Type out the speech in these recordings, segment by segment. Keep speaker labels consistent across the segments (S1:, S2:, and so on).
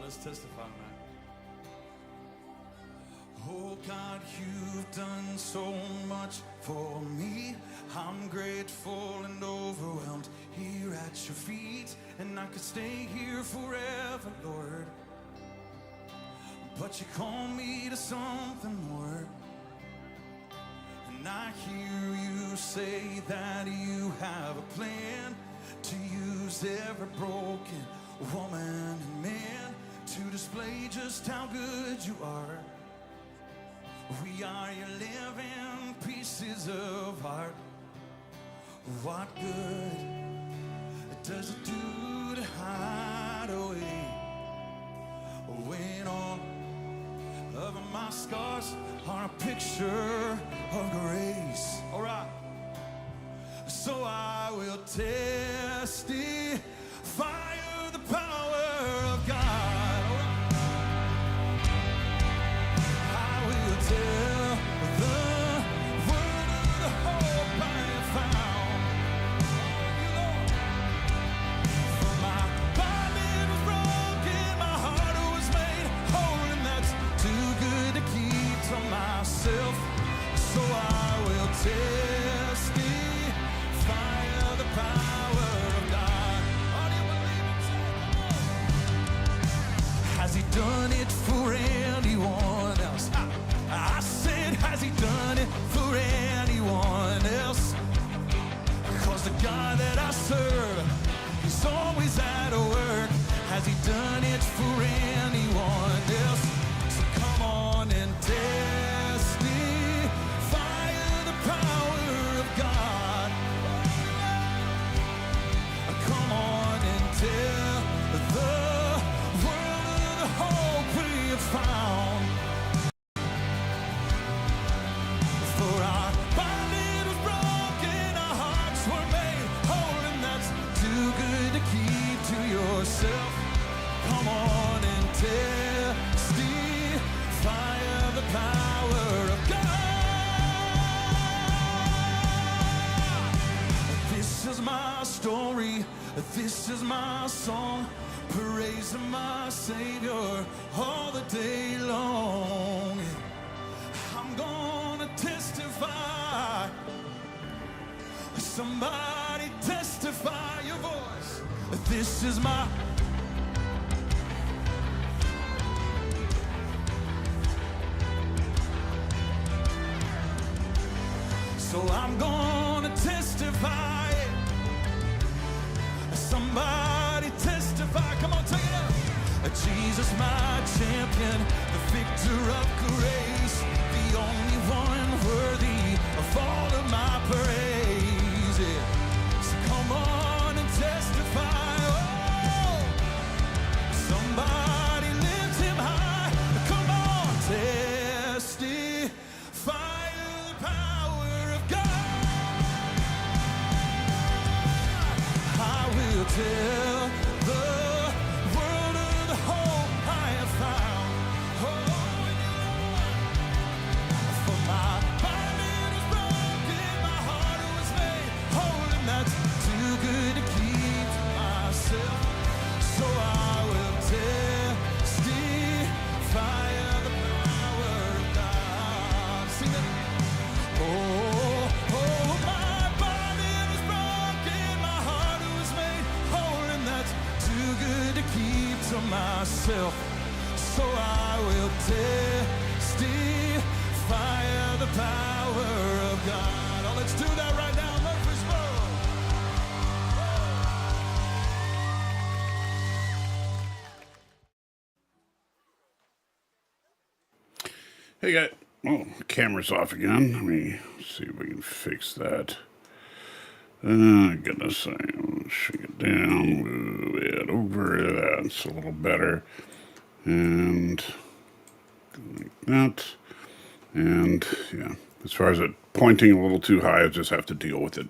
S1: Let's testify tonight. Oh God, you've done so much for me. I'm grateful and overwhelmed here at your feet. And I could stay here forever, Lord. But you call me to something more. And I hear you say that you have a plan to use every broken woman and man to display just how good you are. We are your living pieces of art. What good does it do to hide away when all of my scars are a picture of grace? All right. So I will testify of the power of God. I will tell the word of the hope I have found. For my body was broken, my heart was made whole, and that's too good to keep to myself. So I will testify of the power of God. Oh, do you believe it? Has he done it for anyone else? I said, has he done it for anyone else? Because the God that I serve, he's always at work. Has he done it for anyone else? So come on and testify of the power of God. Come on and tell the world of the hope we have found. For our body was broken, our hearts were made whole, and that's too good to keep to yourself. Come on and testify of the power of God. This is my story, this is my song, praising my Savior all the day long. I'm gonna testify. Somebody testify your voice. This is my. So I'm gonna testify. Somebody testify. Come on, take it up. Jesus, my champion, the victor of grace, the only one worthy of all of my praise. Yeah. So come on and testify. Oh, somebody lift him high. Come on, testify the power of God. I will tell the world of the hope I have found. Oh, for my body was broken, my heart was made whole, and that's too good to keep to myself. So I will testify of the power of God. Sing that. Oh, my body was broken, my heart was made whole, and that's too good to keep to myself. So I will testify of the power of God. Oh, let's do that right now, Murfreesboro.
S2: Hey guys, oh, camera's off again. Let me see if we can fix that. Goodness, I'll shrink it down, move it over. That's a little better. And like that. And yeah, as far as it pointing a little too high, I just have to deal with it.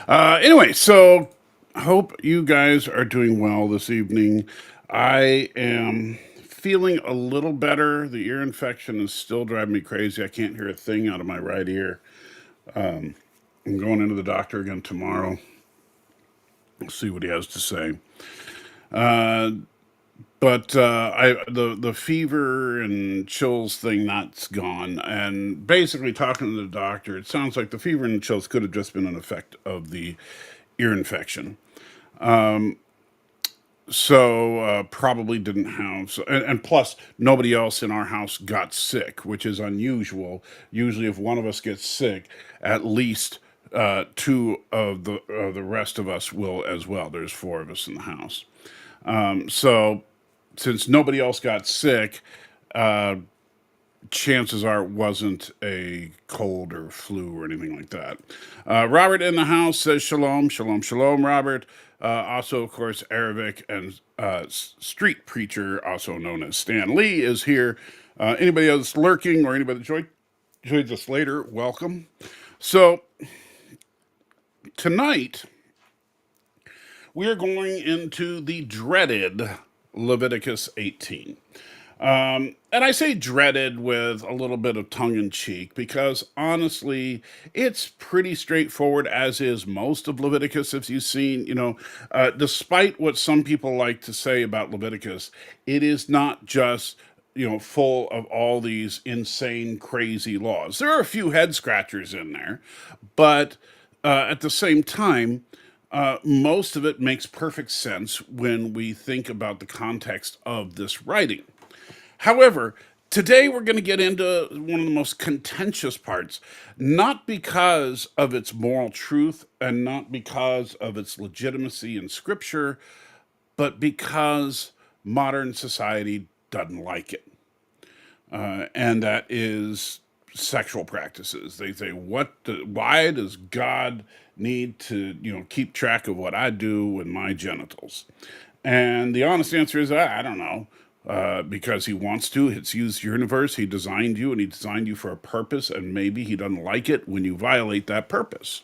S2: Anyway, so hope you guys are doing well this evening. I am feeling a little better. The ear infection is still driving me crazy. I can't hear a thing out of my right ear. I'm going into the doctor again tomorrow. We'll see what he has to say. But the fever and chills thing, that's gone. And basically, talking to the doctor, it sounds like the fever and chills could have just been an effect of the ear infection. So probably didn't have. So, and plus, nobody else in our house got sick, which is unusual. Usually, if one of us gets sick, at least two of the rest of us will as well. There's four of us in the house. So since nobody else got sick, chances are it wasn't a cold or flu or anything like that. Robert in the house says shalom, shalom, shalom, Robert. Also, of course, Arabic and street preacher, also known as Stan Lee, is here. Anybody else lurking or anybody that joins us later, welcome. So, tonight, we are going into the dreaded Leviticus 18. And I say dreaded with a little bit of tongue in cheek because honestly, it's pretty straightforward, as is most of Leviticus. If you've seen, despite what some people like to say about Leviticus, it is not just, full of all these insane, crazy laws. There are a few head scratchers in there, but at the same time, most of it makes perfect sense when we think about the context of this writing. However, today we're going to get into one of the most contentious parts, not because of its moral truth and not because of its legitimacy in scripture, but because modern society doesn't like it. And that is sexual practices. They say, why does God need to, keep track of what I do with my genitals? And the honest answer is, I don't know. Because he wants to. It's his universe. He designed you, and he designed you for a purpose, and maybe he doesn't like it when you violate that purpose.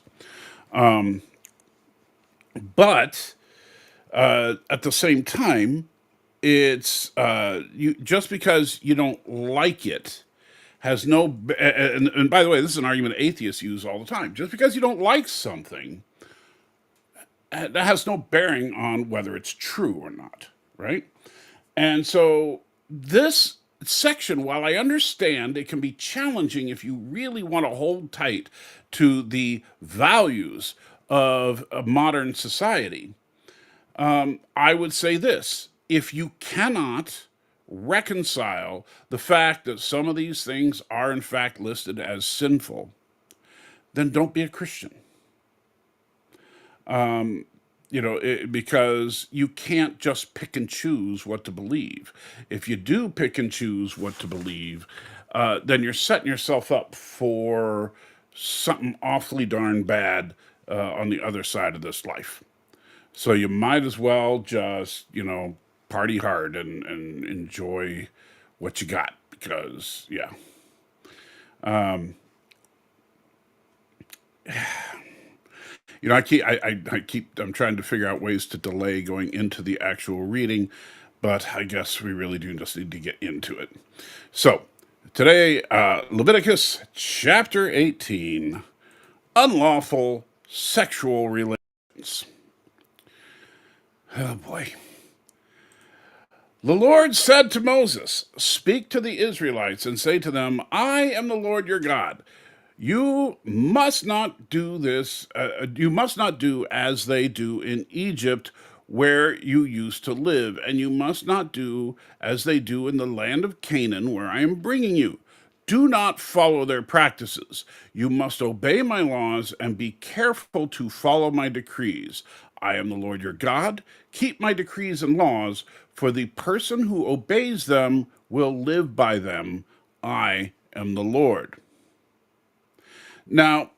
S2: But at the same time, it's you just because you don't like it has no. And by the way, this is an argument atheists use all the time. Just because you don't like something, that has no bearing on whether it's true or not, right? And so this section, while I understand it can be challenging if you really want to hold tight to the values of a modern society, I would say this: if you cannot reconcile the fact that some of these things are in fact listed as sinful, then don't be a Christian. Because you can't just pick and choose what to believe. If you do pick and choose what to believe, then you're setting yourself up for something awfully darn bad on the other side of this life. So you might as well just, party hard and enjoy what you got because, yeah. I'm trying to figure out ways to delay going into the actual reading, but I guess we really do just need to get into it. So, today, Leviticus chapter 18, unlawful sexual relations. Oh boy. The Lord said to Moses, "Speak to the Israelites and say to them, I am the Lord your God. You must not do this, you must not do as they do in Egypt, where you used to live, and you must not do as they do in the land of Canaan, where I am bringing you. Do not follow their practices. You must obey my laws and be careful to follow my decrees. I am the Lord your God. Keep my decrees and laws, for the person who obeys them will live by them. I am the Lord." Now,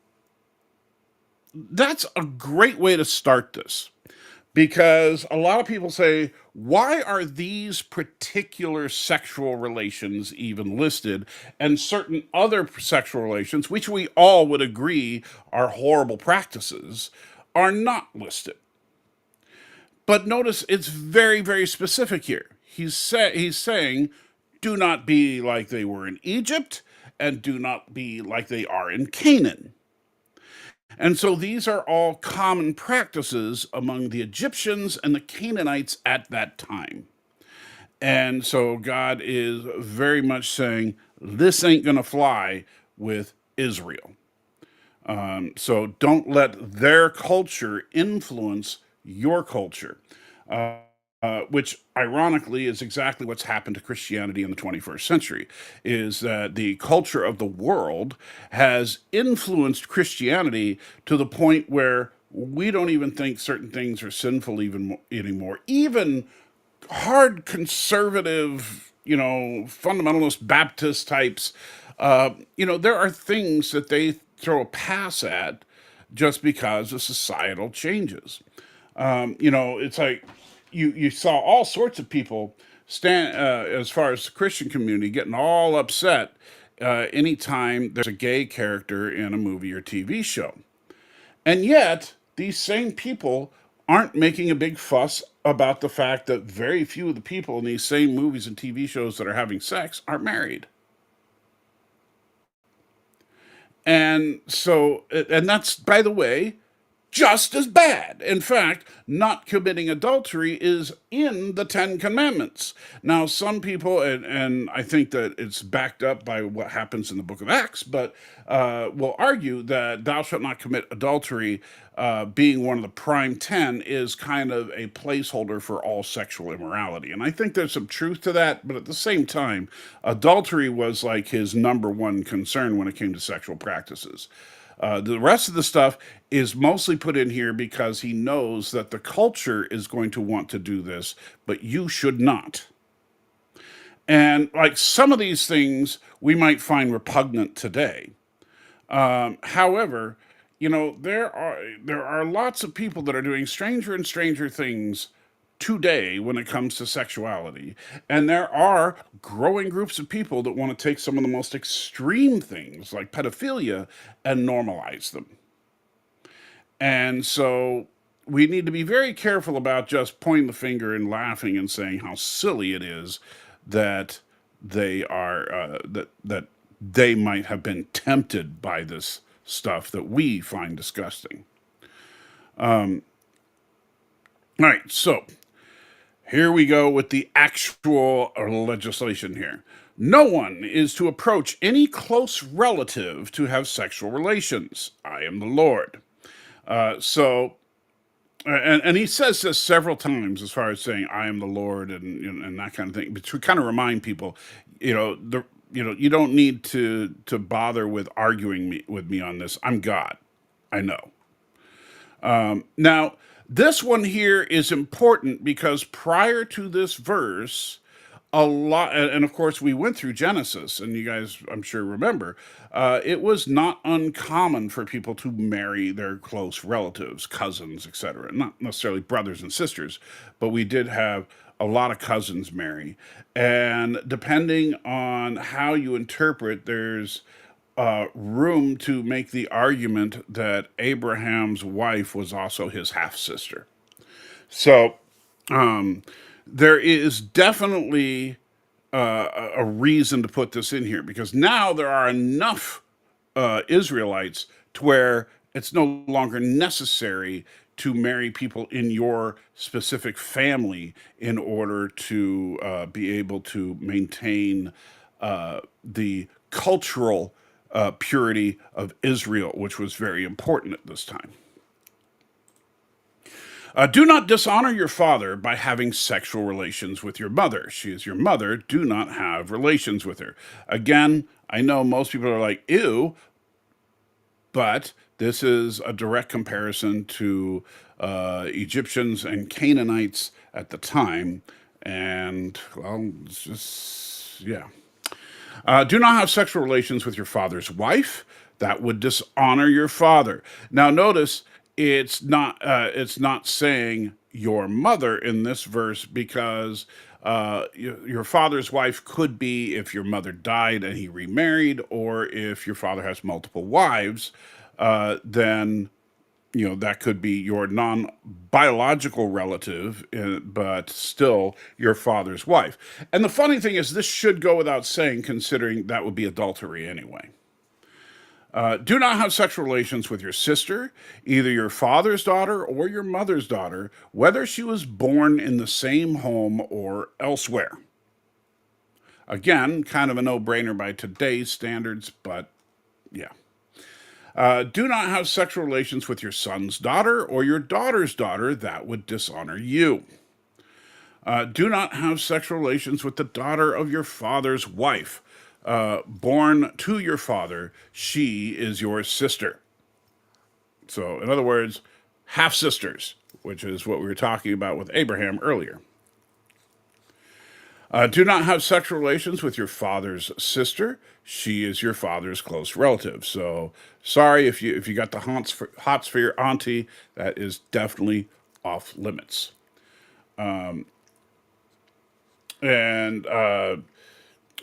S2: that's a great way to start this because a lot of people say, why are these particular sexual relations even listed and certain other sexual relations, which we all would agree are horrible practices, are not listed? But notice it's very, very specific here. He's saying, do not be like they were in Egypt and do not be like they are in Canaan. And so these are all common practices among the Egyptians and the Canaanites at that time. And so God is very much saying, this ain't going to fly with Israel. So don't let their culture influence your culture, which ironically is exactly what's happened to Christianity in the 21st century, is that the culture of the world has influenced Christianity to the point where we don't even think certain things are sinful even anymore. Even hard conservative, fundamentalist Baptist types, there are things that they throw a pass at just because of societal changes. It's like you saw all sorts of people stand as far as the Christian community getting all upset anytime there's a gay character in a movie or TV show. And yet, these same people aren't making a big fuss about the fact that very few of the people in these same movies and TV shows that are having sex are married. And so, and that's, by the way, just as bad. In fact, not committing adultery is in the Ten Commandments. Now, some people, and I think that it's backed up by what happens in the book of Acts, but will argue that thou shalt not commit adultery, being one of the prime 10, is kind of a placeholder for all sexual immorality. And I think there's some truth to that, but at the same time, adultery was like his number one concern when it came to sexual practices. The rest of the stuff is mostly put in here because he knows that the culture is going to want to do this, but you should not. And like some of these things we might find repugnant today. However, there are lots of people that are doing stranger and stranger things today when it comes to sexuality. And there are growing groups of people that want to take some of the most extreme things like pedophilia and normalize them. And so we need to be very careful about just pointing the finger and laughing and saying how silly it is that that they might have been tempted by this stuff that we find disgusting. All right, so here we go with the actual legislation here. No one is to approach any close relative to have sexual relations. I am the Lord. And he says this several times as far as saying I am the Lord and that kind of thing, but to kind of remind people, you don't need to bother with arguing with me on this. I'm God. I know. Now, this one here is important because prior to this verse, a lot, and of course, we went through Genesis, and you guys, I'm sure, remember, it was not uncommon for people to marry their close relatives, cousins, etc. Not necessarily brothers and sisters, but we did have a lot of cousins marry. And depending on how you interpret, there's room to make the argument that Abraham's wife was also his half sister. So there is definitely a reason to put this in here because now there are enough Israelites to where it's no longer necessary to marry people in your specific family in order to be able to maintain the cultural purity of Israel, which was very important at this time. Do not dishonor your father by having sexual relations with your mother. She is your mother. Do not have relations with her. Again, I know most people are like, ew, but this is a direct comparison to Egyptians and Canaanites at the time. And, well, it's just, yeah. Do not have sexual relations with your father's wife. That would dishonor your father. Now, notice it's not saying your mother in this verse because your father's wife could be if your mother died and he remarried, or if your father has multiple wives, then that could be your non-biological relative, but still your father's wife. And the funny thing is, this should go without saying, considering that would be adultery anyway. Do not have sexual relations with your sister, either your father's daughter or your mother's daughter, whether she was born in the same home or elsewhere. Again, kind of a no-brainer by today's standards, but yeah. Do not have sexual relations with your son's daughter or your daughter's daughter. That would dishonor you. Do not have sexual relations with the daughter of your father's wife. Born to your father, she is your sister. So, in other words, half sisters, which is what we were talking about with Abraham earlier. Do not have sexual relations with your father's sister. She is your father's close relative. So, sorry if you got the hots for your auntie. That is definitely off limits. And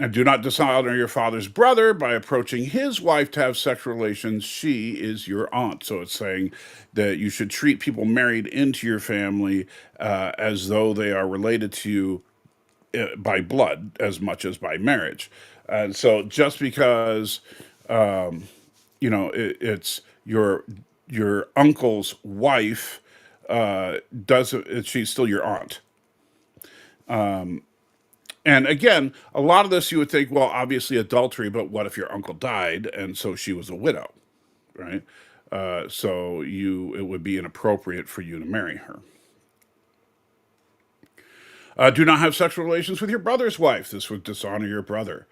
S2: and do not dishonor your father's brother by approaching his wife to have sexual relations. She is your aunt. So it's saying that you should treat people married into your family as though they are related to you by blood as much as by marriage. And so just because it's your uncle's wife doesn't she's still your aunt. And again, a lot of this you would think, well, obviously adultery, but what if your uncle died and so she was a widow, right? So it would be inappropriate for you to marry her. Do not have sexual relations with your brother's wife. This would dishonor your brother.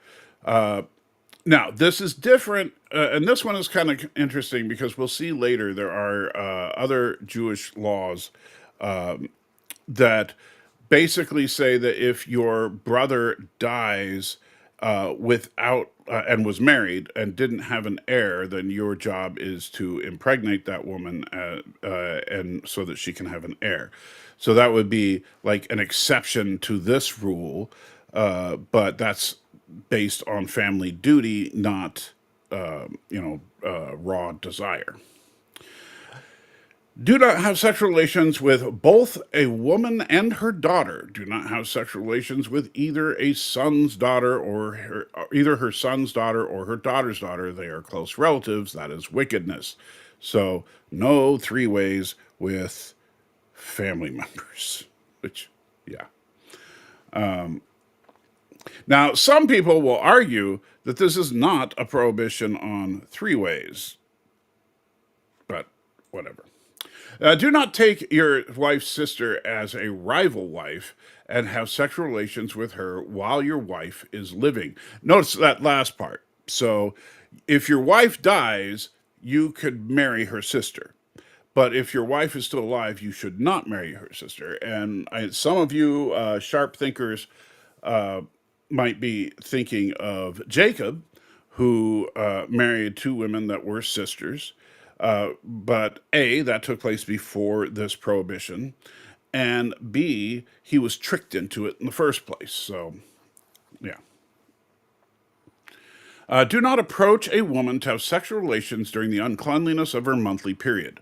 S2: Now, this is different, and this one is kind of interesting because we'll see later there are other Jewish laws that basically say that if your brother dies without and was married and didn't have an heir, then your job is to impregnate that woman and so that she can have an heir. So that would be like an exception to this rule, but that's based on family duty, not raw desire. Do not have sexual relations with both a woman and her daughter. Do not have sexual relations with either a son's daughter either her son's daughter or her daughter's daughter. They are close relatives. That is wickedness. So no three ways with family members. Which, yeah. Now, some people will argue that this is not a prohibition on three ways, but whatever. Do not take your wife's sister as a rival wife and have sexual relations with her while your wife is living. Notice that last part. So, if your wife dies, you could marry her sister. But if your wife is still alive, you should not marry her sister. And some of you sharp thinkers might be thinking of Jacob, who married two women that were sisters. But A, that took place before this prohibition, and B, he was tricked into it in the first place. So, yeah. Do not approach a woman to have sexual relations during the uncleanliness of her monthly period.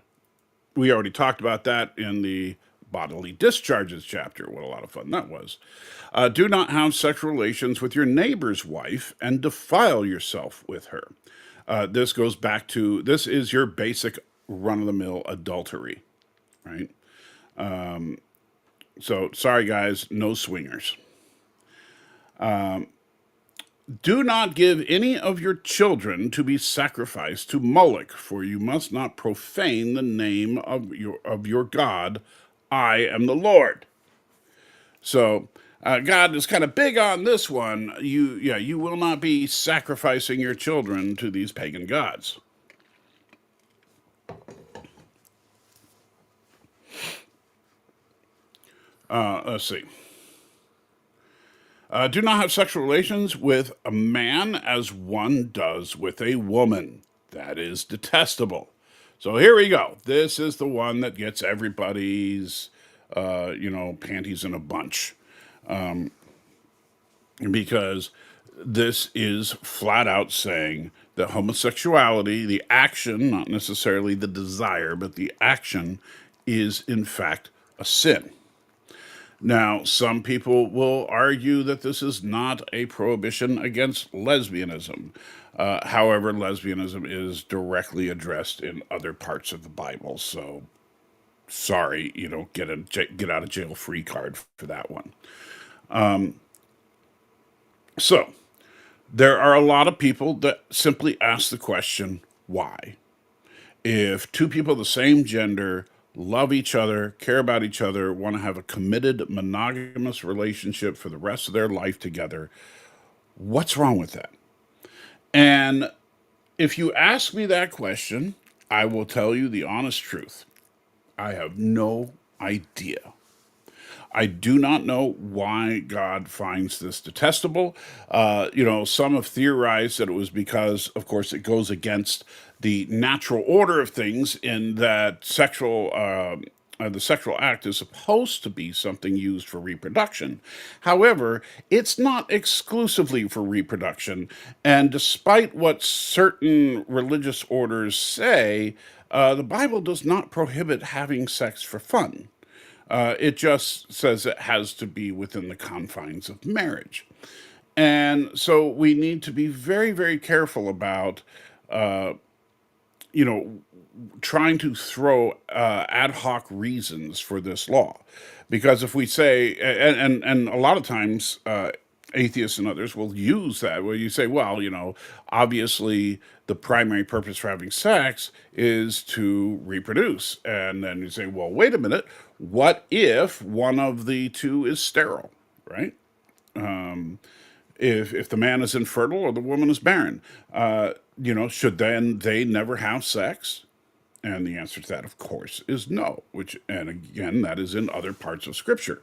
S2: We already talked about that in the bodily discharges chapter. What a lot of fun that was. Do not have sexual relations with your neighbor's wife and defile yourself with her. This goes back to this is your basic run of the mill adultery, right? So sorry, guys, no swingers. Do not give any of your children to be sacrificed to Moloch, for you must not profane the name of your God. I am the Lord. So God is kind of big on this one. You will not be sacrificing your children to these pagan gods. Let's see. Do not have sexual relations with a man as one does with a woman. That is detestable. So here we go. This is the one that gets everybody's, panties in a bunch. Because this is flat out saying that homosexuality, the action, not necessarily the desire, but the action, is in fact a sin. Now, some people will argue that this is not a prohibition against lesbianism. However, lesbianism is directly addressed in other parts of the Bible. So, sorry, you don't get a get out of jail free card for that one. So, there are a lot of people that simply ask the question, why? If two people of the same gender love each other, care about each other, want to have a committed monogamous relationship for the rest of their life together, what's wrong with that? And if you ask me that question, I will tell you the honest truth. I have no idea. I do not know why God finds this detestable. Some have theorized that it was because, of course, it goes against the natural order of things in that the sexual act is supposed to be something used for reproduction. However, it's not exclusively for reproduction. And despite what certain religious orders say, the Bible does not prohibit having sex for fun. It just says it has to be within the confines of marriage. And so we need to be very, very careful about, you know, trying to throw ad hoc reasons for this law. Because if we say, and a lot of times, atheists and others will use that where you say, well, obviously the primary purpose for having sex is to reproduce. And then you say, well, wait a minute. What if one of the two is sterile, right? If the man is infertile or the woman is barren, should then they never have sex? And the answer to that, of course, is no. And again, that is in other parts of Scripture.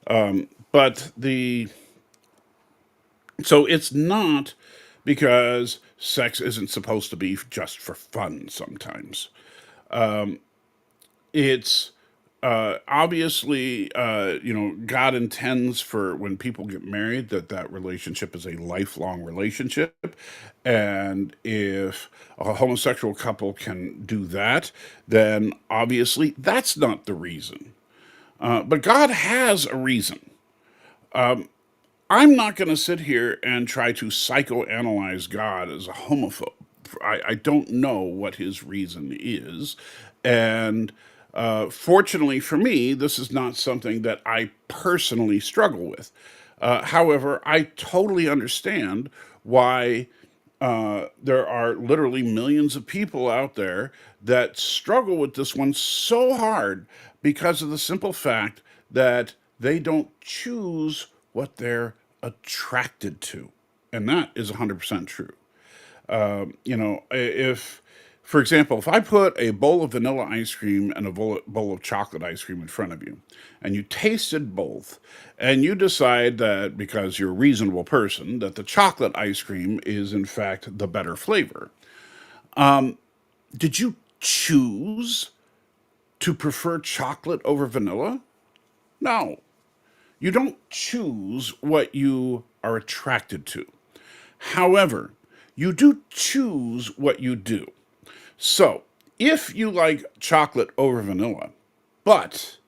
S2: But so it's not because sex isn't supposed to be just for fun. Sometimes it's obviously, God intends for when people get married that relationship is a lifelong relationship. And if a homosexual couple can do that, then obviously that's not the reason. But God has a reason. I'm not going to sit here and try to psychoanalyze God as a homophobe. I don't know what his reason is. And fortunately for me, this is not something that I personally struggle with. However, I totally understand why there are literally millions of people out there that struggle with this one so hard because of the simple fact that they don't choose what they're attracted to. And that is 100% true. If, for example, if I put a bowl of vanilla ice cream and a bowl of chocolate ice cream in front of you, and you tasted both, and you decide that because you're a reasonable person, that the chocolate ice cream is in fact the better flavor, did you choose to prefer chocolate over vanilla? No. You don't choose what you are attracted to. However, you do choose what you do. So, if you like chocolate over vanilla, but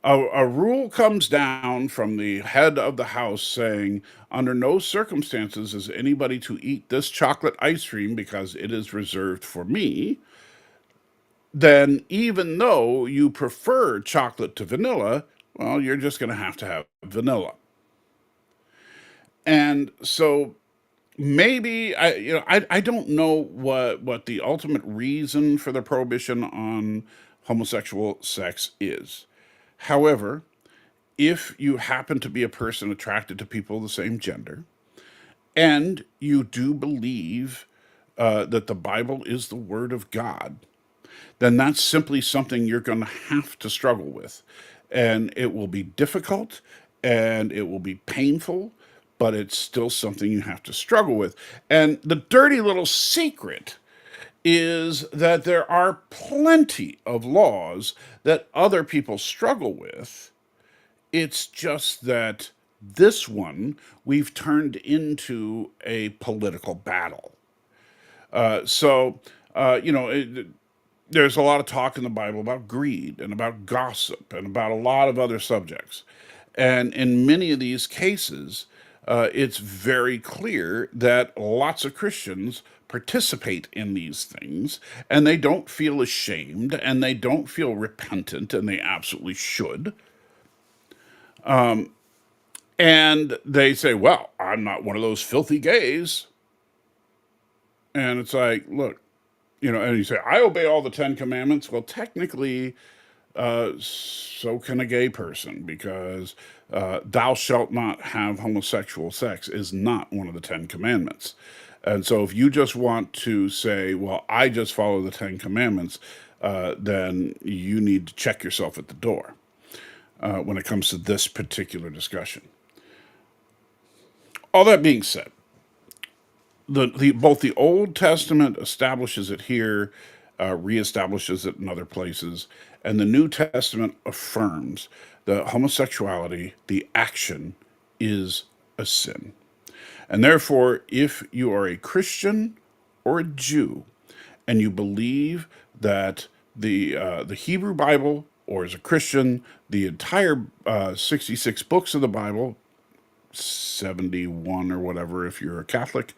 S2: a rule comes down from the head of the house saying, under no circumstances is anybody to eat this chocolate ice cream because it is reserved for me, then even though you prefer chocolate to vanilla, well, you're just going to have vanilla. And so maybe I don't know what the ultimate reason for the prohibition on homosexual sex is. However, if you happen to be a person attracted to people of the same gender, and you do believe that the Bible is the Word of God, then that's simply something you're going to have to struggle with. And it will be difficult and it will be painful, but it's still something you have to struggle with. And the dirty little secret is that there are plenty of laws that other people struggle with. It's just that this one we've turned into a political battle. So, there's a lot of talk in the Bible about greed and about gossip and about a lot of other subjects. And in many of these cases, it's very clear that lots of Christians participate in these things and they don't feel ashamed and they don't feel repentant, and they absolutely should. And they say, well, I'm not one of those filthy gays. And it's like, look, and you say, I obey all the 10 Commandments. Well, technically, so can a gay person, because thou shalt not have homosexual sex is not one of the 10 Commandments. And so if you just want to say, well, I just follow the 10 Commandments, then you need to check yourself at the door when it comes to this particular discussion. All that being said, both the Old Testament establishes it here, reestablishes it in other places, and the New Testament affirms that homosexuality, the action, is a sin. And therefore, if you are a Christian or a Jew, and you believe that the Hebrew Bible, or as a Christian, the entire 66 books of the Bible, 71 or whatever if you're a Catholic,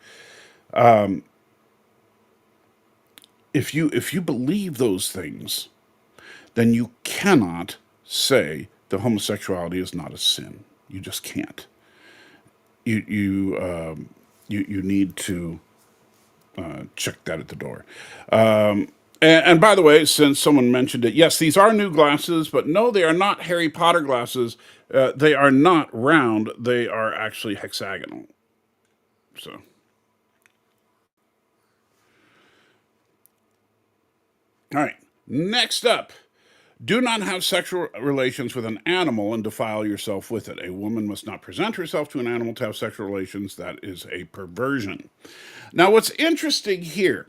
S2: if you believe those things, then you cannot say that homosexuality is not a sin. You just can't. You need to check that at the door. And by the way, since someone mentioned it, yes, these are new glasses, but no, they are not Harry Potter glasses. They are not round. They are actually hexagonal. So, all right. Next up, do not have sexual relations with an animal and defile yourself with it. A woman must not present herself to an animal to have sexual relations. That is a perversion. Now, what's interesting here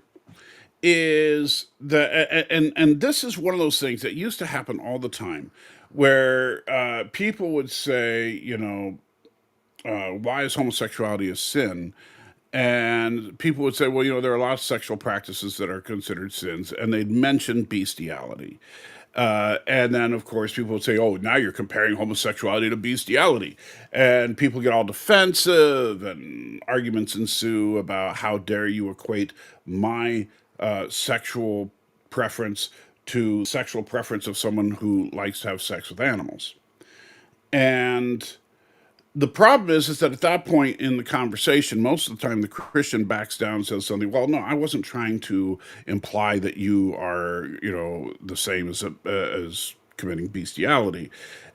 S2: is and this is one of those things that used to happen all the time, where people would say, why is homosexuality a sin? And people would say, well, there are a lot of sexual practices that are considered sins, and they'd mention bestiality. And then, of course, people would say, oh, now you're comparing homosexuality to bestiality. And people get all defensive, and arguments ensue about how dare you equate my sexual preference to sexual preference of someone who likes to have sex with animals. And the problem is that at that point in the conversation, most of the time the Christian backs down and says something. Well, no, I wasn't trying to imply that you are, the same as committing bestiality.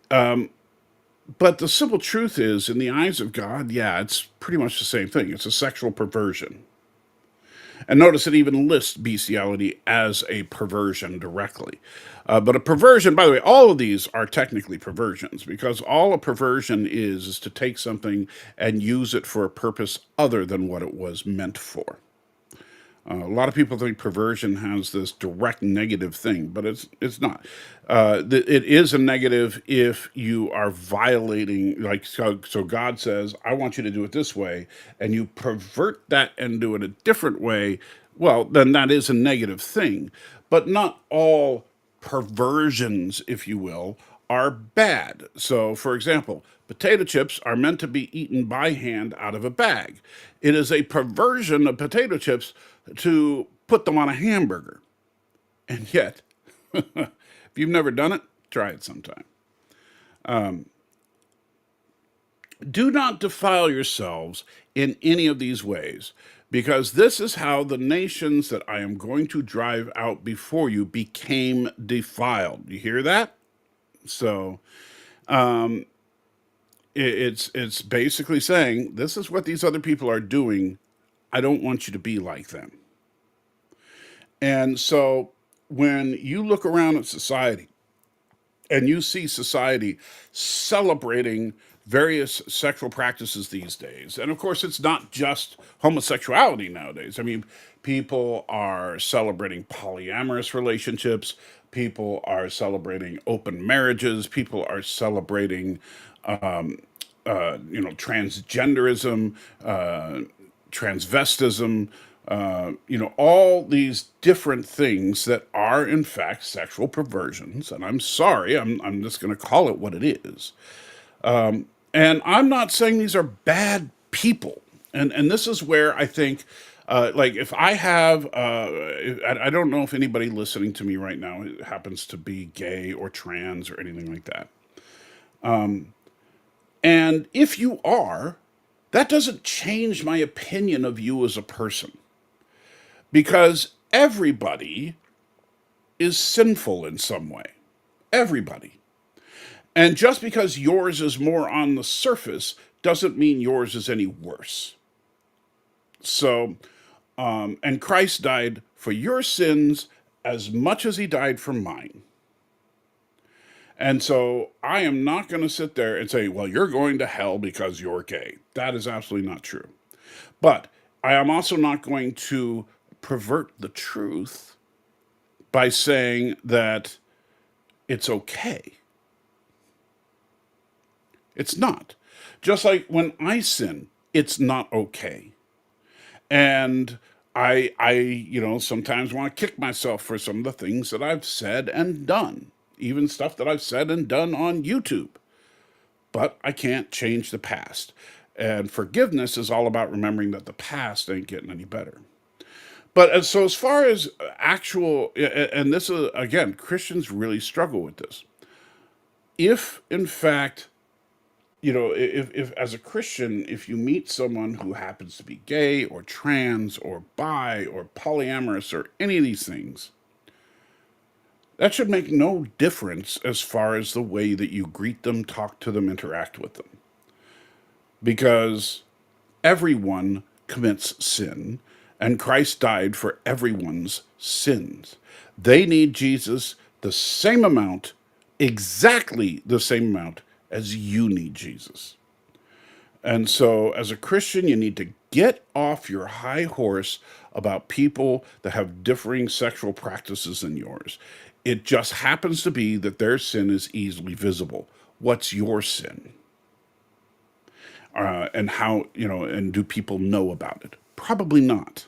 S2: But the simple truth is, in the eyes of God, yeah, it's pretty much the same thing. It's a sexual perversion. And notice it even lists bestiality as a perversion directly. But a perversion, by the way, all of these are technically perversions, because all a perversion is to take something and use it for a purpose other than what it was meant for. A lot of people think perversion has this direct negative thing, but it's not. It is a negative if you are violating, like, so God says, I want you to do it this way, and you pervert that and do it a different way. Well, then that is a negative thing. But not all perversions, if you will, are bad. So, for example, potato chips are meant to be eaten by hand out of a bag. It is a perversion of potato chips to put them on a hamburger. And yet, if you've never done it, try it sometime. Do not defile yourselves in any of these ways, because this is how the nations that I am going to drive out before you became defiled. You hear that? So it's basically saying, this is what these other people are doing. I don't want you to be like them. And so when you look around at society and you see society celebrating various sexual practices these days, and of course, it's not just homosexuality nowadays. I mean, people are celebrating polyamorous relationships, people are celebrating open marriages, people are celebrating, transgenderism, transvestism, all these different things that are in fact sexual perversions. And I'm sorry, I'm just going to call it what it is. And I'm not saying these are bad people. And this is where I think, like, if I have, I don't know if anybody listening to me right now happens to be gay or trans or anything like that. And if you are, that doesn't change my opinion of you as a person, because everybody is sinful in some way. Everybody. And just because yours is more on the surface doesn't mean yours is any worse. So, and Christ died for your sins as much as he died for mine. And so I am not going to sit there and say, well, you're going to hell because you're gay. That is absolutely not true. But I am also not going to pervert the truth by saying that it's okay. It's not. Just like when I sin, it's not okay. And sometimes want to kick myself for some of the things that I've said and done, even stuff that I've said and done on YouTube. But I can't change the past. And forgiveness is all about remembering that the past ain't getting any better. But as far as actual, and this is, again, Christians really struggle with this. If, in fact, if as a Christian, if you meet someone who happens to be gay or trans or bi or polyamorous or any of these things, that should make no difference as far as the way that you greet them, talk to them, interact with them. Because everyone commits sin, and Christ died for everyone's sins. They need Jesus the same amount, exactly the same amount as you need Jesus. And so, as a Christian, you need to get off your high horse about people that have differing sexual practices than yours. It just happens to be that their sin is easily visible. What's your sin? And how, and do people know about it? Probably not.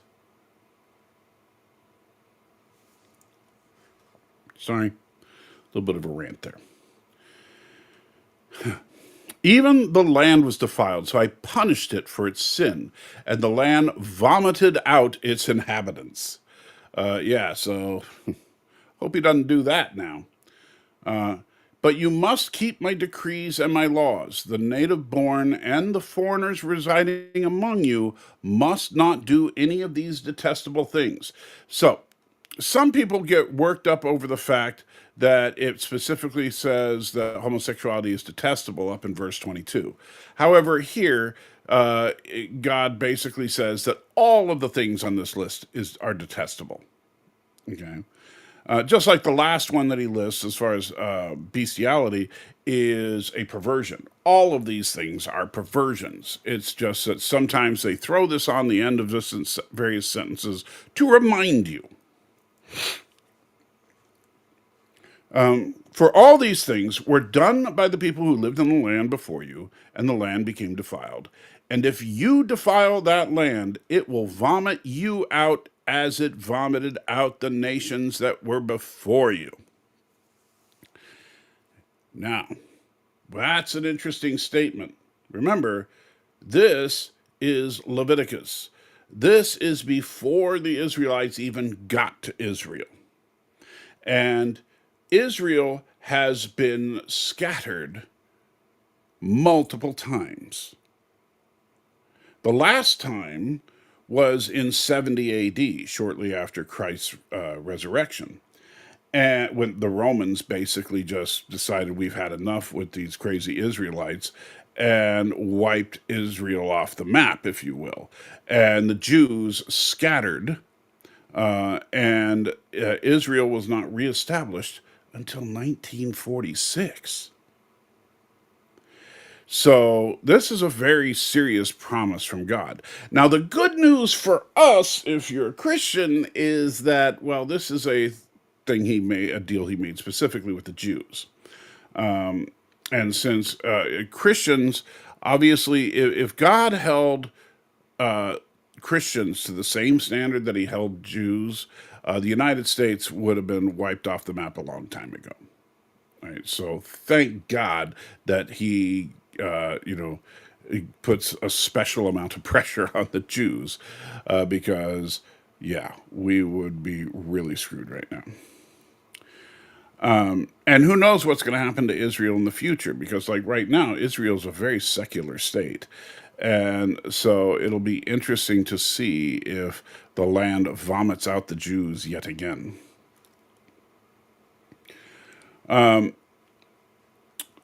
S2: Sorry, a little bit of a rant there. Even the land was defiled, so I punished it for its sin, and the land vomited out its inhabitants. So hope he doesn't do that now. But you must keep my decrees and my laws. The native born and the foreigners residing among you must not do any of these detestable things. So, some people get worked up over the fact that it specifically says that homosexuality is detestable up in verse 22. However, here, God basically says that all of the things on this list are detestable. Okay. Just like the last one that he lists, as far as bestiality, is a perversion. All of these things are perversions. It's just that sometimes they throw this on the end of this various sentences to remind you. For all these things were done by the people who lived in the land before you, and the land became defiled. And if you defile that land, it will vomit you out as it vomited out the nations that were before you. Now, that's an interesting statement. Remember, this is Leviticus. This is before the Israelites even got to Israel. And Israel has been scattered multiple times. The last time was in 70 AD, shortly after Christ's resurrection. And when the Romans basically just decided we've had enough with these crazy Israelites and wiped Israel off the map, if you will. And the Jews scattered, and Israel was not reestablished until 1946. So this is a very serious promise from God. Now, the good news for us, if you're a Christian, is that, well, this is a deal he made specifically with the Jews. And since Christians, obviously, if God held Christians to the same standard that he held Jews, the United States would have been wiped off the map a long time ago. All right, so thank God that he he puts a special amount of pressure on the Jews, because, yeah, we would be really screwed right now. And who knows what's going to happen to Israel in the future? Because, like right now, Israel's a very secular state. And so it'll be interesting to see if the land vomits out the Jews yet again.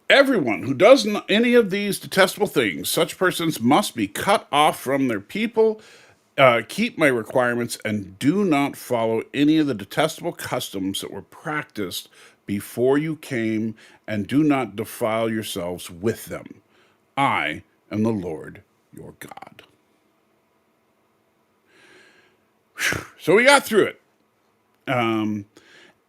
S2: Everyone who does any of these detestable things, such persons must be cut off from their people. Keep my requirements and do not follow any of the detestable customs that were practiced before you came, and do not defile yourselves with them. I am the Lord your God. So we got through it.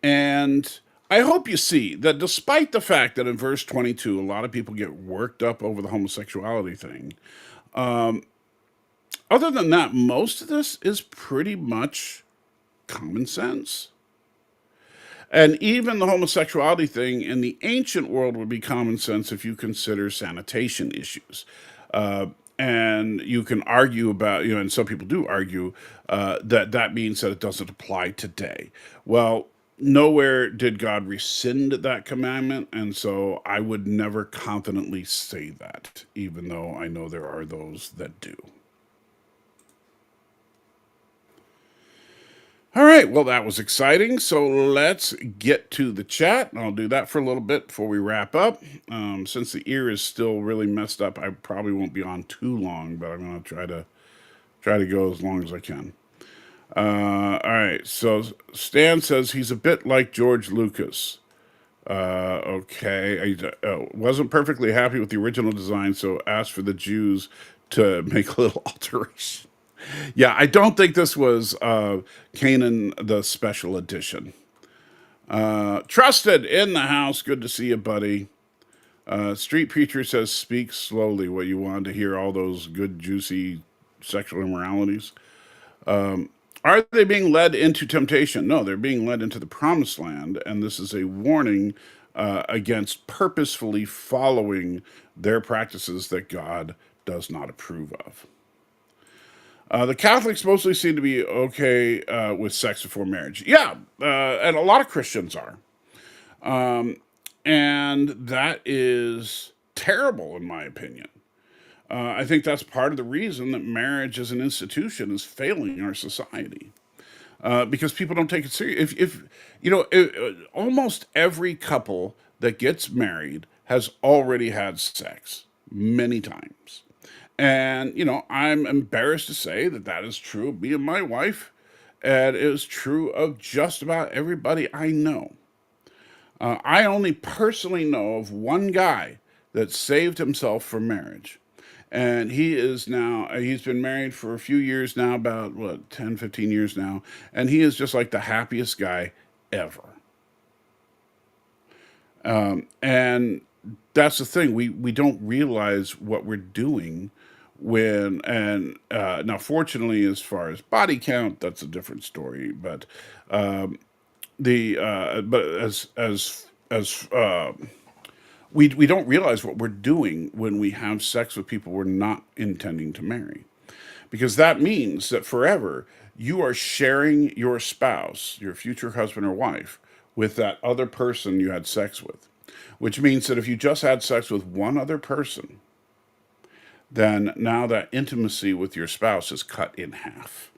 S2: And I hope you see that despite the fact that in verse 22, a lot of people get worked up over the homosexuality thing, other than that, most of this is pretty much common sense. And even the homosexuality thing in the ancient world would be common sense if you consider sanitation issues. And you can argue about, and some people do argue that that means that it doesn't apply today. Well, nowhere did God rescind that commandment, and so I would never confidently say that, even though I know there are those that do. All right, well, that was exciting. So let's get to the chat. I'll do that for a little bit before we wrap up. Since the ear is still really messed up, I probably won't be on too long, but I'm going to try to go as long as I can. All right, so Stan says he's a bit like George Lucas. Okay, I wasn't perfectly happy with the original design, so asked for the Jews to make a little alteration. Yeah, I don't think this was Canaan the special edition. Trusted in the house. Good to see you, buddy. Street Preacher says, speak slowly. What you wanted to hear all those good, juicy sexual immoralities. Are they being led into temptation? No, they're being led into the promised land, and this is a warning against purposefully following their practices that God does not approve of. The Catholics mostly seem to be okay with sex before marriage. Yeah, and a lot of Christians are. And that is terrible, in my opinion. I think that's part of the reason that marriage as an institution is failing our society. Because people don't take it serious. If almost every couple that gets married has already had sex many times. And, I'm embarrassed to say that that is true of me and my wife, and it is true of just about everybody I know. I only personally know of one guy that saved himself from marriage. And he's been married for a few years now, about, 10, 15 years now. And he is just like the happiest guy ever. And that's the thing. We don't realize what we're doing now fortunately, as far as body count, that's a different story, but as we don't realize what we're doing when we have sex with people we're not intending to marry, because that means that forever you are sharing your spouse, your future husband or wife, with that other person you had sex with, which means that if you just had sex with one other person, then now that intimacy with your spouse is cut in half.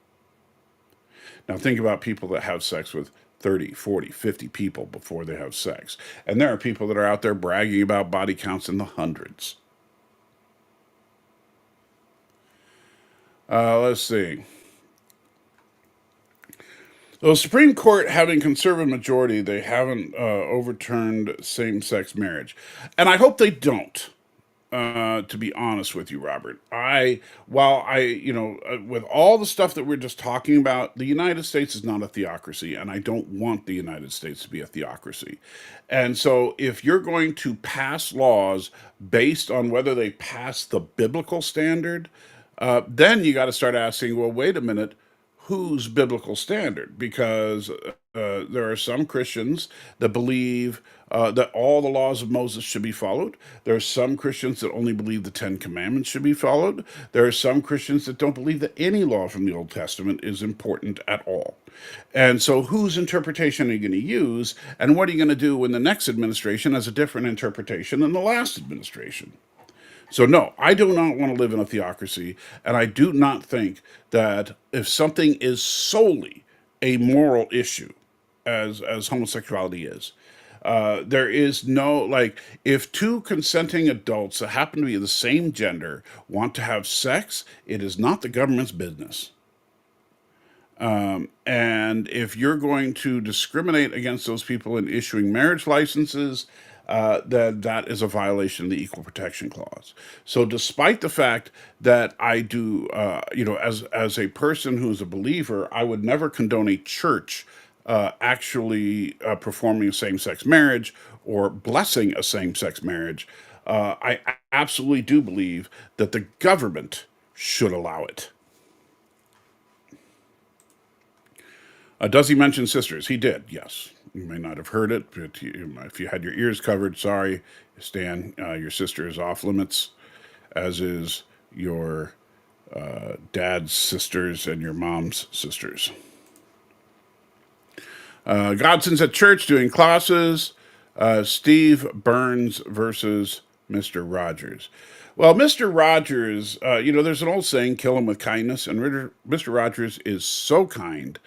S2: Now think about people that have sex with 30, 40, 50 people before they have sex. And there are people that are out there bragging about body counts in the hundreds. Let's see. The Supreme Court having conservative majority, they haven't overturned same-sex marriage. And I hope they don't. To be honest with you, Robert, with all the stuff that we're just talking about, the United States is not a theocracy, and I don't want the United States to be a theocracy. And so, if you're going to pass laws based on whether they pass the biblical standard, then you got to start asking, well, wait a minute, whose biblical standard? Because there are some Christians that believe that all the laws of Moses should be followed. There are some Christians that only believe the Ten Commandments should be followed. There are some Christians that don't believe that any law from the Old Testament is important at all. And so, whose interpretation are you going to use? And what are you going to do when the next administration has a different interpretation than the last administration? So no, I do not want to live in a theocracy, and I do not think that if something is solely a moral issue, as homosexuality is, there is no like if two consenting adults that happen to be the same gender want to have sex, it is not the government's business. And if you're going to discriminate against those people in issuing marriage licenses, then that is a violation of the Equal Protection Clause. So, despite the fact that I do, as a person who's a believer, I would never condone a church actually performing a same-sex marriage or blessing a same-sex marriage. I absolutely do believe that the government should allow it. Does he mention sisters? He did, yes. You may not have heard it, but if you had your ears covered, sorry, Stan, your sister is off limits, as is your dad's sisters and your mom's sisters. Godson's at church doing classes. Steve Burns versus Mr. Rogers. Well, Mr. Rogers, there's an old saying, kill him with kindness, and Mr. Rogers is so kind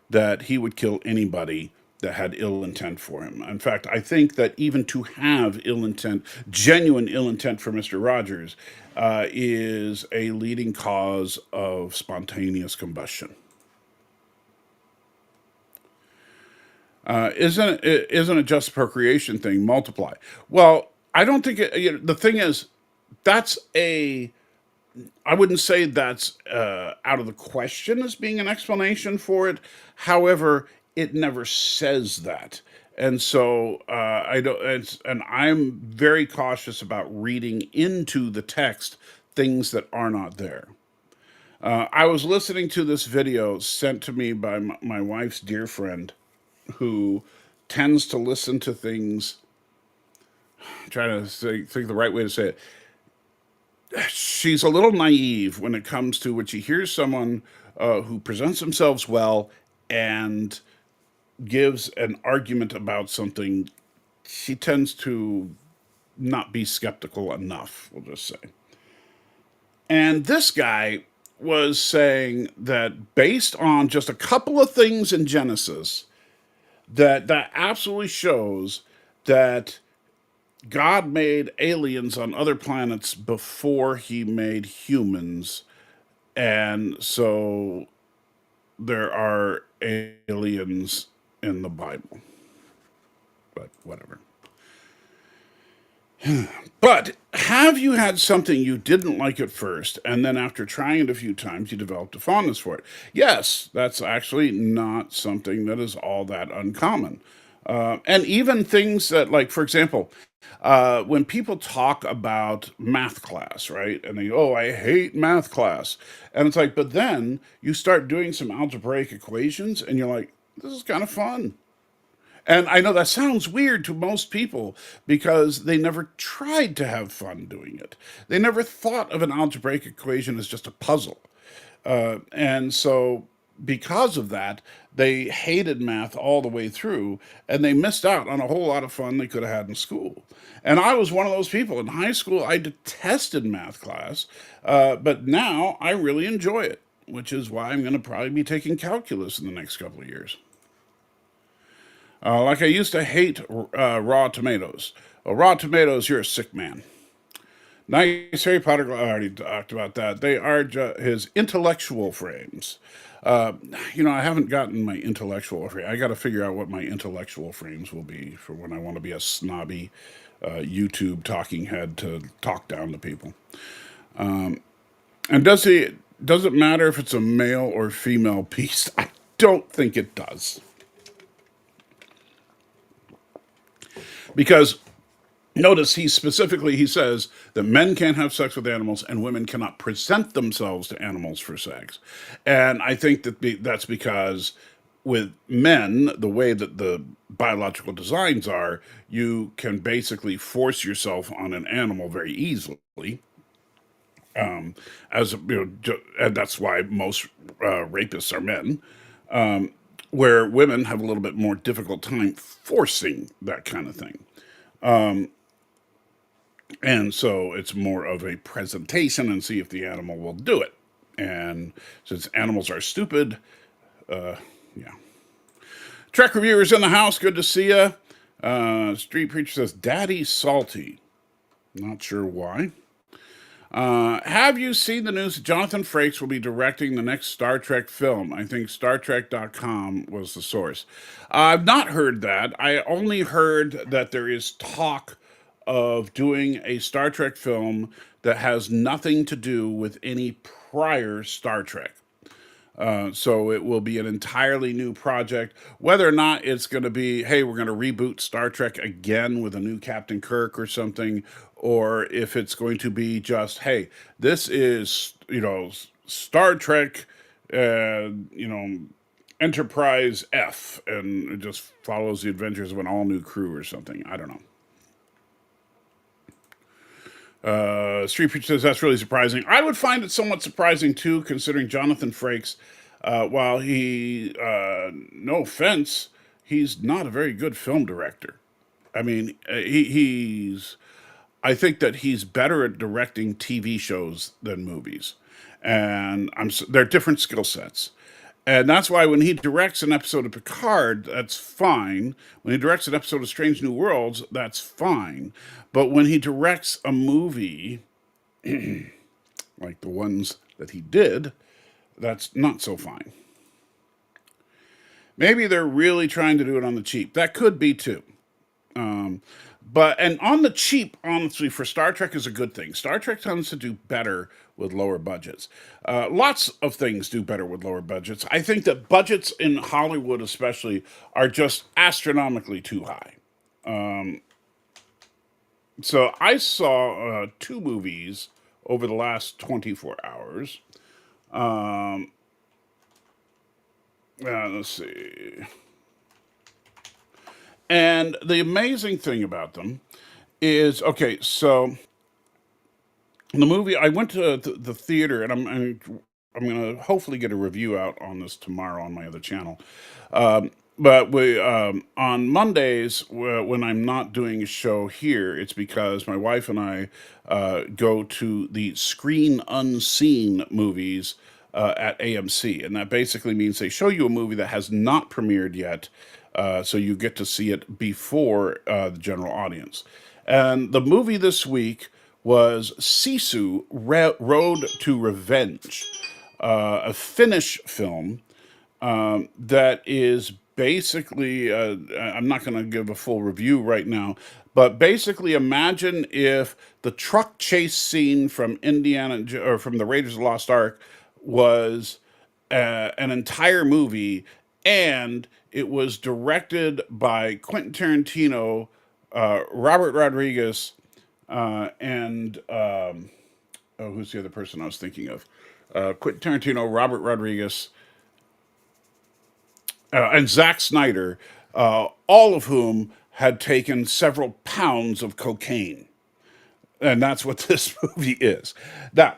S2: that he would kill anybody that had ill intent for him. In fact, I think that even to have ill intent, genuine ill intent for Mr. Rogers, is a leading cause of spontaneous combustion. Isn't it just a procreation thing? Multiply. Well, I don't think the thing is that's a. I wouldn't say that's out of the question as being an explanation for it. However, it never says that, and so I don't. And I'm very cautious about reading into the text things that are not there. I was listening to this video sent to me by my wife's dear friend, who tends to listen to things. Trying to think the right way to say it. She's a little naive when it comes to when she hears someone who presents themselves well and gives an argument about something. She tends to not be skeptical enough, we'll just say. And this guy was saying that based on just a couple of things in Genesis, that absolutely shows that God made aliens on other planets before he made humans. And so there are aliens in the Bible. But whatever. But have you had something you didn't like at first, and then after trying it a few times, you developed a fondness for it? Yes, that's actually not something that is all that uncommon. And even things that, like, for example, when people talk about math class, right? And they, oh, I hate math class. And it's like, but then you start doing some algebraic equations, and you're like, this is kind of fun. And I know that sounds weird to most people because they never tried to have fun doing it. They never thought of an algebraic equation as just a puzzle. And so, because of that, they hated math all the way through and they missed out on a whole lot of fun they could have had in school. And I was one of those people. In high school, I detested math class, but now I really enjoy it, which is why I'm going to probably be taking calculus in the next couple of years. Like I used to hate raw tomatoes. Well, raw tomatoes, you're a sick man. Nice Harry Potter. I already talked about that. They are his intellectual frames. I haven't gotten my intellectual frame. I got to figure out what my intellectual frames will be for when I want to be a snobby YouTube talking head to talk down to people. And does it matter if it's a male or female piece? I don't think it does. Because notice he says that men can't have sex with animals and women cannot present themselves to animals for sex. And I think that's because with men, the way that the biological designs are, you can basically force yourself on an animal very easily. As and that's why most rapists are men. Where women have a little bit more difficult time forcing that kind of thing. And so it's more of a presentation and see if the animal will do it. And since animals are stupid, yeah. Trek reviewers in the house, good to see you. Street Preacher says, Daddy's salty. Not sure why. Have you seen the news that Jonathan Frakes will be directing the next Star Trek film? I think StarTrek.com was the source. I've not heard that. I only heard that there is talk of doing a Star Trek film that has nothing to do with any prior Star Trek. So it will be an entirely new project. Whether or not it's going to be, hey, we're going to reboot Star Trek again with a new Captain Kirk or something, or if it's going to be just, hey, this is, Star Trek, Enterprise F, and it just follows the adventures of an all new crew or something. I don't know. Street Preacher says that's really surprising. I would find it somewhat surprising too, considering Jonathan Frakes, while no offense, he's not a very good film director. I mean, he's. I think that he's better at directing TV shows than movies, and they're different skill sets. And that's why when he directs an episode of Picard, that's fine. When he directs an episode of Strange New Worlds, that's fine. But when he directs a movie, like the ones that he did, that's not so fine. Maybe they're really trying to do it on the cheap. That could be too. And on the cheap, honestly, for Star Trek is a good thing. Star Trek tends to do better with lower budgets. Lots of things do better with lower budgets. I think that budgets in Hollywood, especially, are just astronomically too high. So I saw two movies over the last 24 hours. Let's see. And the amazing thing about them is, okay, so the movie, I went to the theater, and I'm going to hopefully get a review out on this tomorrow on my other channel. But on Mondays, when I'm not doing a show here, it's because my wife and I go to the Screen Unseen movies at AMC. And that basically means they show you a movie that has not premiered yet, so you get to see it before the general audience. And the movie this week was Sisu Road to Revenge, a Finnish film that is basically, I'm not going to give a full review right now, but basically imagine if the truck chase scene from or from the Raiders of the Lost Ark was an entire movie, and it was directed by Quentin Tarantino, Robert Rodriguez, and who's the other person I was thinking of? Quentin Tarantino, Robert Rodriguez, and Zack Snyder, all of whom had taken several pounds of cocaine. And that's what this movie is. Now,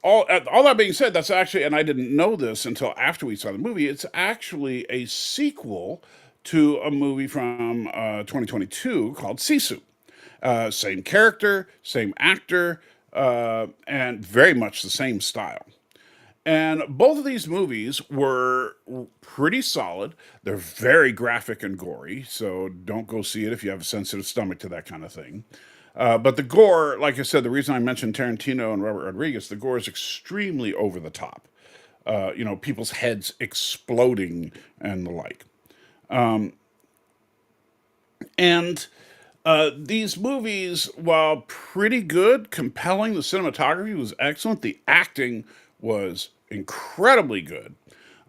S2: all that being said, that's actually, and I didn't know this until after we saw the movie, it's actually a sequel to a movie from 2022 called Sisu. Same character, same actor, and very much the same style. And both of these movies were pretty solid. They're very graphic and gory, so don't go see it if you have a sensitive stomach to that kind of thing. But the gore, like I said, the reason I mentioned Tarantino and Robert Rodriguez, the gore is extremely over the top. People's heads exploding and the like. And these movies, while pretty good, compelling, the cinematography was excellent, the acting was incredibly good.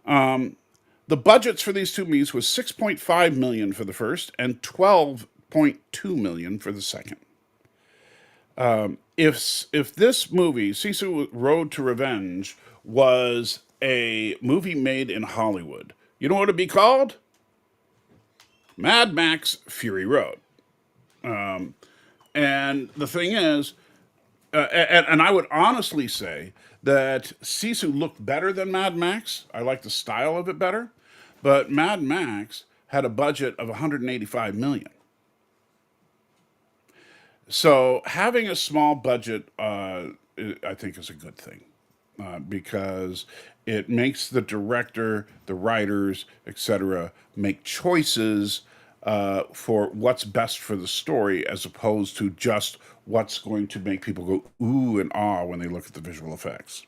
S2: The budgets for these two movies was 6.5 million for the first and 12.2 million for the second. If this movie, Sisu Road to Revenge, was a movie made in Hollywood, You know what it'd be called? Mad Max Fury Road. And the thing is, and I would honestly say that Sisu looked better than Mad Max. I like the style of it better, but Mad Max had a budget of 185 million. So having a small budget, I think, is a good thing because it makes the director, the writers, etc., make choices for what's best for the story, as opposed to just what's going to make people go ooh and ah when they look at the visual effects.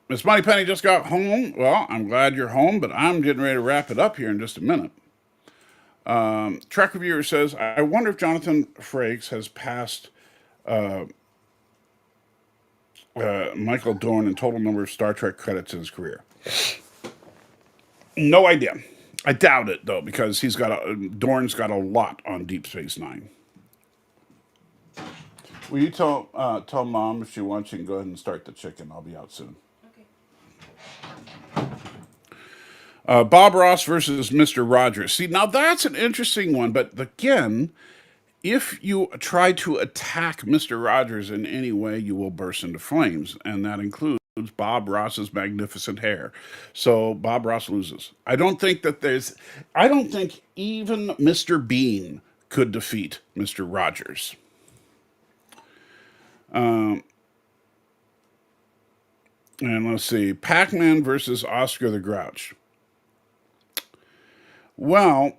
S2: Miss Moneypenny just got home. Well, I'm glad you're home, but I'm getting ready to wrap it up here in just a minute. Trek Reviewer says, I wonder if Jonathan Frakes has passed Michael Dorn in total number of Star Trek credits in his career. No idea. I doubt it though, because Dorn's got a lot on Deep Space Nine. Will you tell Mom if she wants, she can go ahead and start the chicken. I'll be out soon. Bob Ross versus Mr. Rogers. See, now that's an interesting one, but again, if you try to attack Mr. Rogers in any way, you will burst into flames, and that includes Bob Ross's magnificent hair. So Bob Ross loses. I don't think even Mr. Bean could defeat Mr. Rogers. And let's see, Pac-Man versus Oscar the Grouch. Well,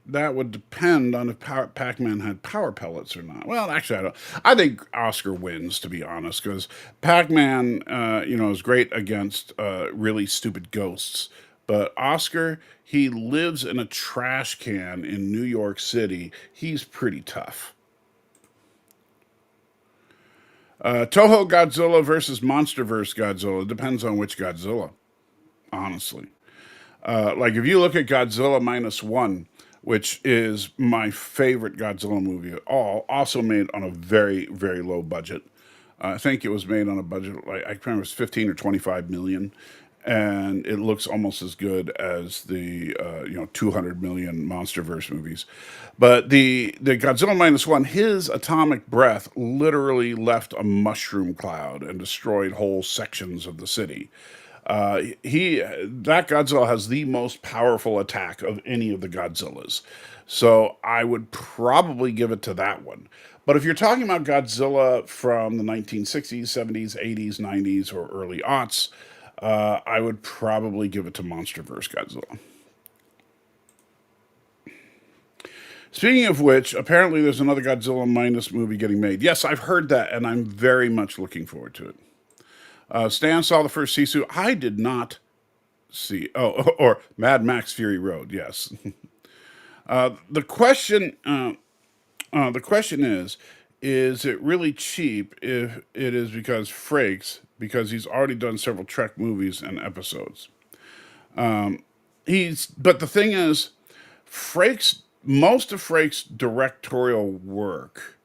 S2: that would depend on if Pac-Man had power pellets or not. Well, actually, I don't. I think Oscar wins, to be honest, because Pac-Man, is great against really stupid ghosts. But Oscar, he lives in a trash can in New York City. He's pretty tough. Toho Godzilla versus Monsterverse Godzilla. Depends on which Godzilla, honestly. Like if you look at Godzilla -1, which is my favorite Godzilla movie at all, also made on a very, very low budget. I think it was made on a budget, like I can't remember, it was 15 or 25 million, and it looks almost as good as the 200 million MonsterVerse movies. But the Godzilla -1, his atomic breath literally left a mushroom cloud and destroyed whole sections of the city. That Godzilla has the most powerful attack of any of the Godzillas. So I would probably give it to that one. But if you're talking about Godzilla from the 1960s, 70s, 80s, 90s, or early aughts, I would probably give it to MonsterVerse Godzilla. Speaking of which, apparently there's another Godzilla minus movie getting made. Yes, I've heard that, and I'm very much looking forward to it. Stan saw the first Sisu. I did not see. Oh, or Mad Max Fury Road. Yes. The question. The question is it really cheap if it is because Frakes, because he's already done several Trek movies and episodes. But the thing is, most of Frakes' directorial work,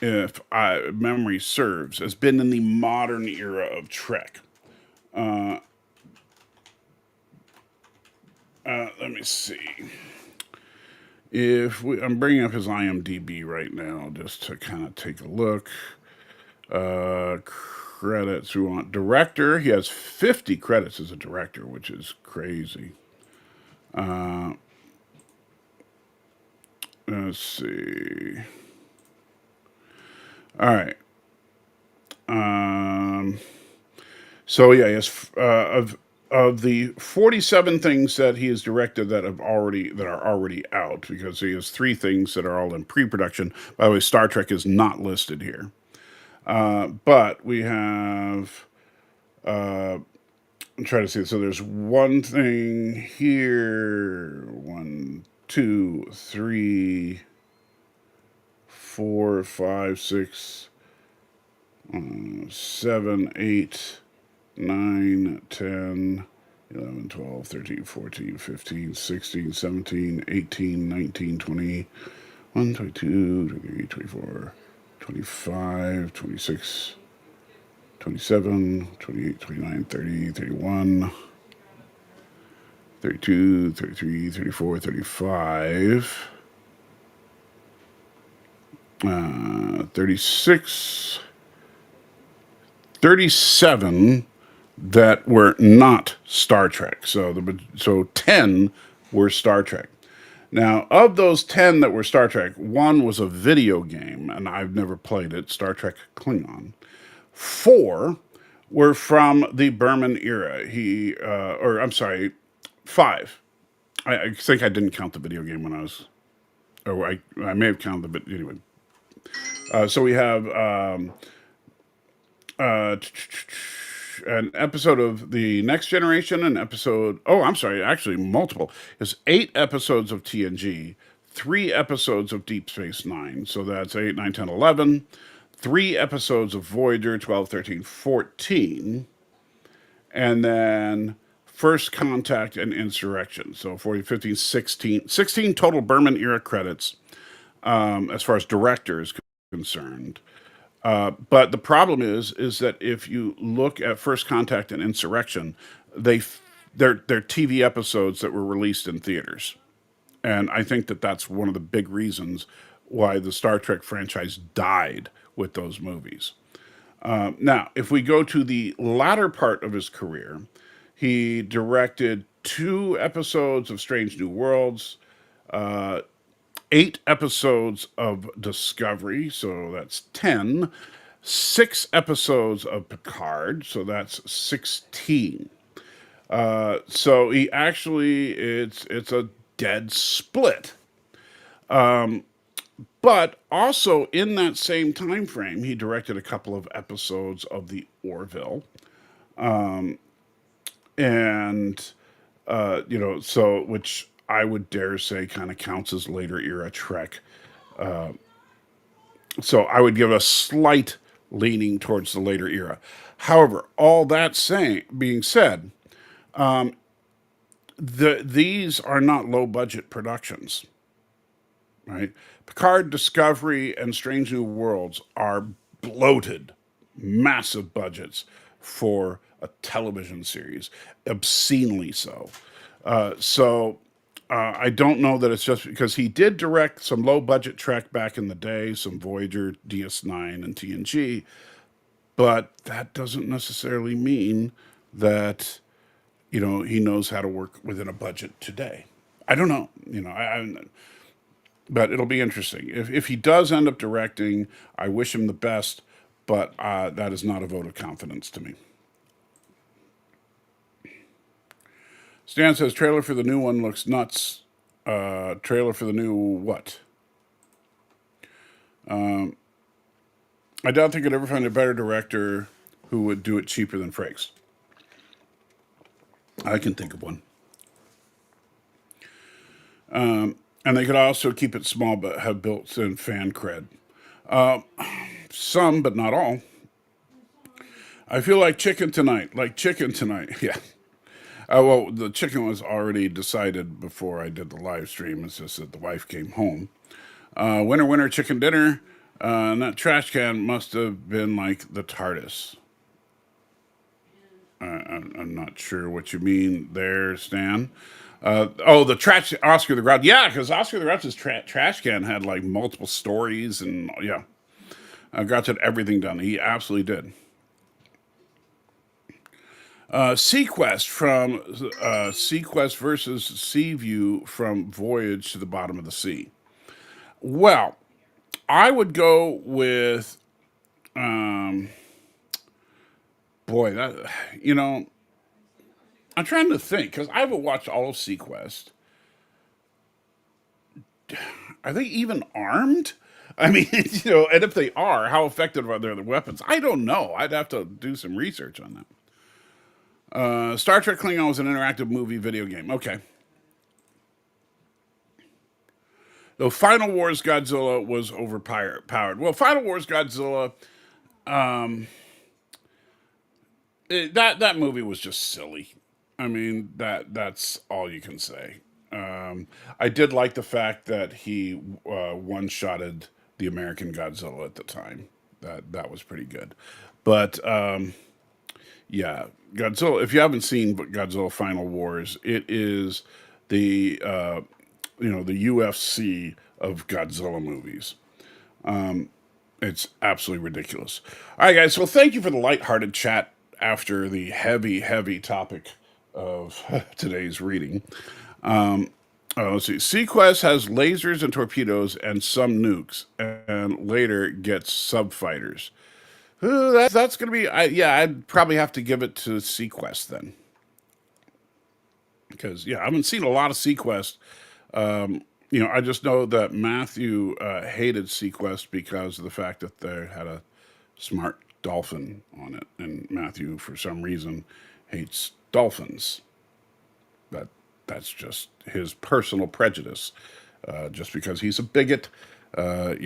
S2: if memory serves, has been in the modern era of Trek. Let me see. I'm bringing up his IMDb right now just to kind of take a look. Credits we want. Director, he has 50 credits as a director, which is crazy. Let's see. All right. So yeah, yes. Of the 47 things that he has directed that are already out, because he has 3 things that are all in pre-production. By the way, Star Trek is not listed here. But we have. I'm trying to see. So there's one thing here. 1, 2, 3, 4, 5, 6, 7, 8, 9, 10, 11, 12, 13, 14, 15, 16, 17, 18, 19, 20, 1, 22, 23, 24, 25, 26, 27, 28, 29, 30, 31, 32, 33, 34, 35, 36, 37 that were not Star Trek. So 10 were Star Trek. Now, of those 10 that were Star Trek, one was a video game, and I've never played it, Star Trek Klingon. 4 were from the Berman era. Or I'm sorry, 5. I think I didn't count the video game when I was, or I may have counted, but anyway. So we have uh, an episode of the Next Generation, an episode. Oh, I'm sorry, actually multiple. It's 8 episodes of TNG, 3 episodes of Deep Space Nine. So that's 8, 9, 10, 11. 3 episodes of Voyager, 12, 13, 14, and then First Contact and Insurrection. So 14, 15, 16, 16 total Berman era credits as far as director is concerned. But the problem is that if you look at First Contact and Insurrection, they're TV episodes that were released in theaters, and I think that that's one of the big reasons why the Star Trek franchise died with those movies. Now, if we go to the latter part of his career, he directed 2 episodes of Strange New Worlds, 8 episodes of Discovery, so that's 10, 6 episodes of Picard, so that's 16. So he actually it's a dead split. But also in that same time frame, he directed a couple of episodes of the Orville, and so which I would dare say kind of counts as later era Trek. So I would give a slight leaning towards the later era. However, all that being said, these are not low budget productions, right? Picard, Discovery, and Strange New Worlds are bloated, massive budgets for a television series, obscenely so. I don't know that it's just because he did direct some low budget Trek back in the day, some Voyager, DS9, and TNG, but that doesn't necessarily mean that he knows how to work within a budget today. I don't know, but it'll be interesting if he does end up directing. I wish him the best, but that is not a vote of confidence to me. Stan says trailer for the new one looks nuts. Trailer for the new what? I don't think I'd ever find a better director who would do it cheaper than Frakes. I can think of one. And they could also keep it small but have built-in fan cred. Some, but not all. I feel like chicken tonight. Yeah. Well, the chicken was already decided before I did the live stream. It's just that the wife came home. Winner, chicken dinner. And that trash can must have been like the TARDIS. I'm not sure what you mean there, Stan. The trash Oscar the Grouch. Yeah, because Oscar the Grouch's trash can had like multiple stories, and yeah, Grouch had everything done. He absolutely did. Sequest from Sequest versus Seaview from Voyage to the Bottom of the Sea. Well, I would go with, boy, that I'm trying to think because I haven't watched all of Sequest. Are they even armed? I mean, and if they are, how effective are their weapons? I don't know. I'd have to do some research on that. Star Trek Klingon was an interactive movie video game. Okay. Though Final Wars Godzilla was overpowered. Well, Final Wars Godzilla, that movie was just silly. I mean, that's all you can say. I did like the fact that he one-shotted the American Godzilla at the time. that was pretty good. But yeah, Godzilla. If you haven't seen Godzilla Final Wars, it is the the UFC of Godzilla movies. It's absolutely ridiculous. All right, guys. Well, thank you for the lighthearted chat after the heavy, heavy topic of today's reading. Let's see. Sequest has lasers and torpedoes and some nukes, and later gets sub fighters. That's going to be. I'd probably have to give it to Sequest then, because I haven't seen a lot of Sequest. I just know that Matthew hated Sequest because of the fact that they had a smart dolphin on it, and Matthew, for some reason, hates dolphins. But that's just his personal prejudice. Just because he's a bigot, that's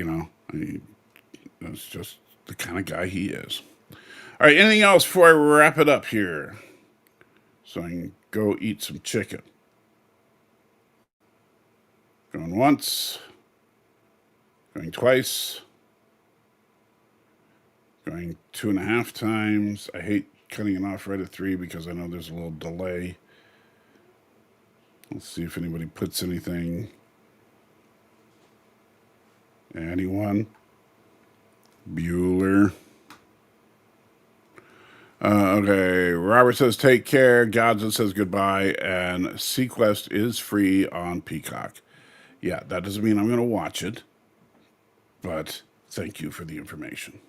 S2: just the kind of guy he is. All right, anything else before I wrap it up here? So I can go eat some chicken. Going once, going twice, going 2.5 times. I hate cutting it off right at 3 because I know there's a little delay. Let's see if anybody puts anything. Anyone? Bueller. Okay, Robert says take care. Godzilla says goodbye, and Sequest is free on Peacock. Yeah, that doesn't mean I'm going to watch it, but thank you for the information.